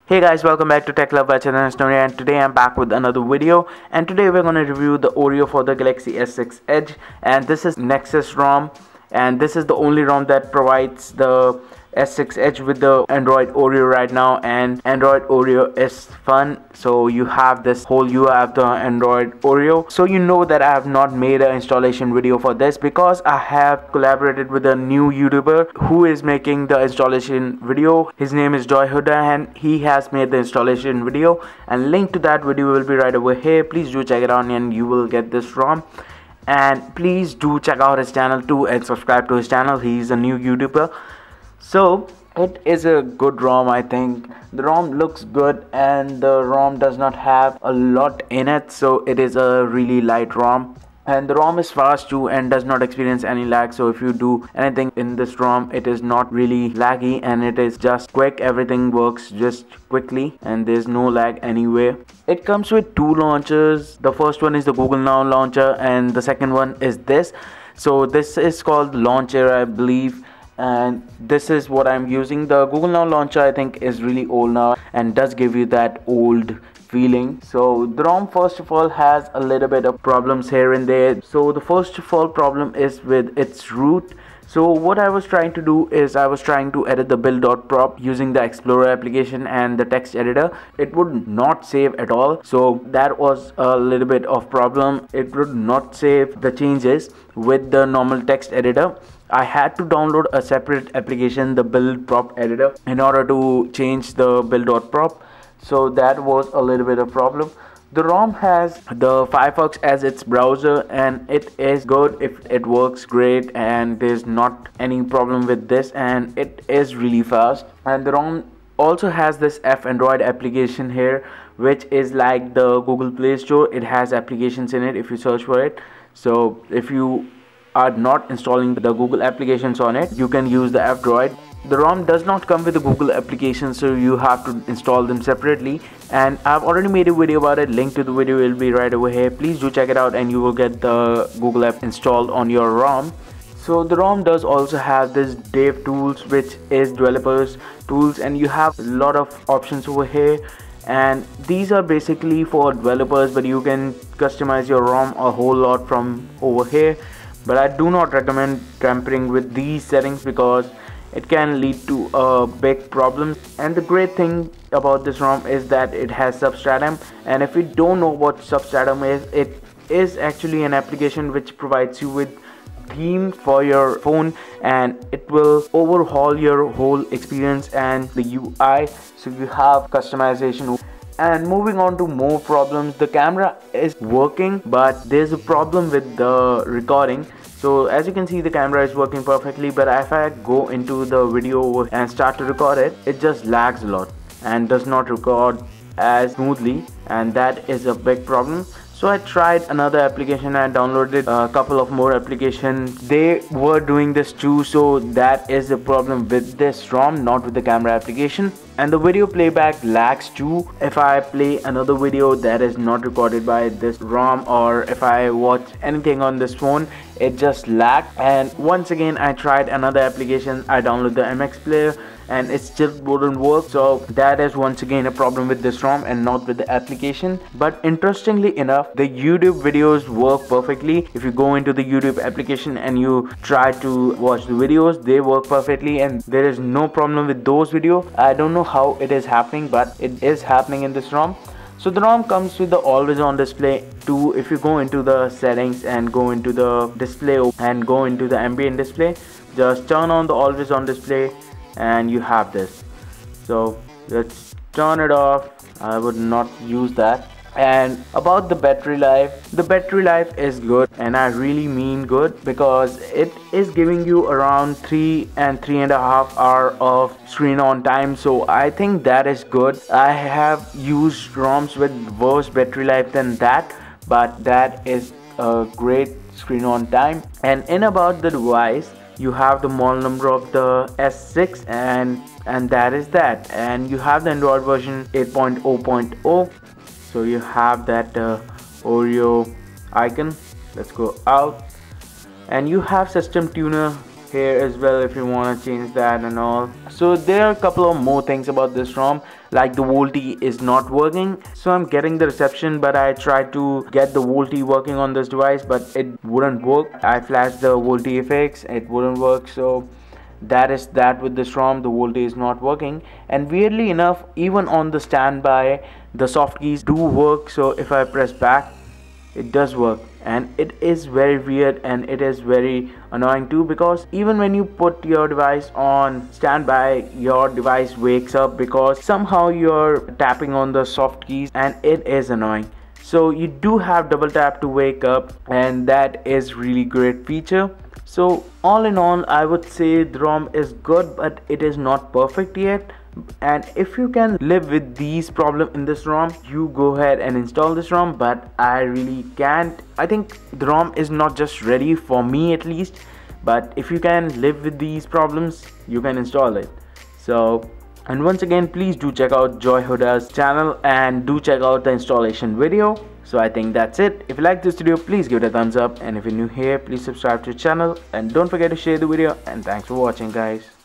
Hey guys, welcome back to Tech Love by Chandan Story, and today I'm back with another video. And today we're going to review the Oreo for the Galaxy S6 Edge, and this is Nexus ROM, and this is the only ROM that provides the S6 Edge with the Android Oreo right now. And Android Oreo is fun, so you have this whole UI of the Android Oreo. So you know that I have not made an installation video for this because I have collaborated with a new YouTuber who is making the installation video. His name is Joy Huda and he has made the installation video, and link to that video will be right over here. Please do check it out and you will get this ROM. And please do check out his channel too and subscribe to his channel. He's a new YouTuber. So it is a good ROM. I think the ROM looks good and the ROM does not have a lot in it, so it is a really light ROM. And the ROM is fast too and does not experience any lag, so if you do anything in this ROM it is not really laggy and it is just quick. Everything works just quickly and there's no lag anywhere. It comes with two launchers. The first one is the Google Now launcher and the second one is this. So this is called Launcher, I believe, and this is what I'm using. The Google Now launcher I think is really old now and does give you that old feeling. So the ROM first of all has a little bit of problems here and there. So the first of all problem is with its root. So what I was trying to do is I was trying to edit the build.prop using the Explorer application and the text editor. It would not save at all, so that was a little bit of problem. It would not save the changes with the normal text editor. I had to download a separate application, the build.prop editor, in order to change the build.prop. So that was a little bit of problem. The ROM has the Firefox as its browser and it is good. If it works great and there's not any problem with this, and it is really fast. And the ROM also has this Android application here, which is like the Google Play Store. It has applications in it if you search for it. So if you are not installing the Google applications on it, you can use the F-Droid. The ROM does not come with the Google applications, so you have to install them separately, and I've already made a video about it. Link to the video will be right over here. Please do check it out and you will get the Google app installed on your ROM. So the ROM does also have this dev tools, which is developers tools, and you have a lot of options over here, and these are basically for developers, but you can customize your ROM a whole lot from over here. But I do not recommend tampering with these settings because it can lead to a big problem. And the great thing about this ROM is that it has Substratum, and if you don't know what Substratum is, it is actually an application which provides you with theme for your phone, and it will overhaul your whole experience and the UI, so you have customization. And moving on to more problems, the camera is working but there's a problem with the recording. So as you can see, the camera is working perfectly, but if I go into the video and start to record it, it just lags a lot and does not record as smoothly, and that is a big problem. So I tried another application. I downloaded a couple of more applications. They were doing this too, so that is a problem with this ROM, not with the camera application. And the video playback lags too. If I play another video that is not recorded by this ROM, or if I watch anything on this phone, it just lags. And once again I tried another application. I downloaded the MX player and it still wouldn't work. So that is once again a problem with this ROM and not with the application. But interestingly enough, the YouTube videos work perfectly. If you go into the YouTube application and you try to watch the videos, they work perfectly and there is no problem with those videos. I don't know how it is happening, but it is happening in this ROM. So the ROM comes with the always on display too. If you go into the settings and go into the display and go into the ambient display, just turn on the always on display and you have this. So let's turn it off. I would not use that. And about the battery life, the battery life is good, and I really mean good, because it is giving you around 3 and 3.5 hours of screen on time. So I think that is good. I have used ROMs with worse battery life than that, but that is a great screen on time. And in about the device, you have the model number of the S6, and that is that. And you have the Android version 8.0.0. So you have that Oreo icon. Let's go out, and you have system tuner here as well if you want to change that and all. So there are a couple of more things about this ROM, like the VoLTE is not working. So I'm getting the reception, but I tried to get the VoLTE working on this device, but it wouldn't work. I flashed the VoLTE fix, it wouldn't work. So that is that with this ROM, the VoLTE is not working. And weirdly enough, even on the standby, the soft keys do work. So if I press back, it does work. And it is very weird, and it is very annoying too, because even when you put your device on standby, your device wakes up because somehow you're tapping on the soft keys, and it is annoying. So you do have double tap to wake up, and that is really great feature. So all in all, I would say the ROM is good, but it is not perfect yet. And if you can live with these problems in this ROM, you go ahead and install this ROM, but I really can't. I think the ROM is not just ready for me, at least, but if you can live with these problems, you can install it. So, and once again, please do check out Joy Huda's channel and do check out the installation video. So I think that's it. If you like this video, please give it a thumbs up, and if you're new here, please subscribe to the channel and don't forget to share the video. And thanks for watching, guys.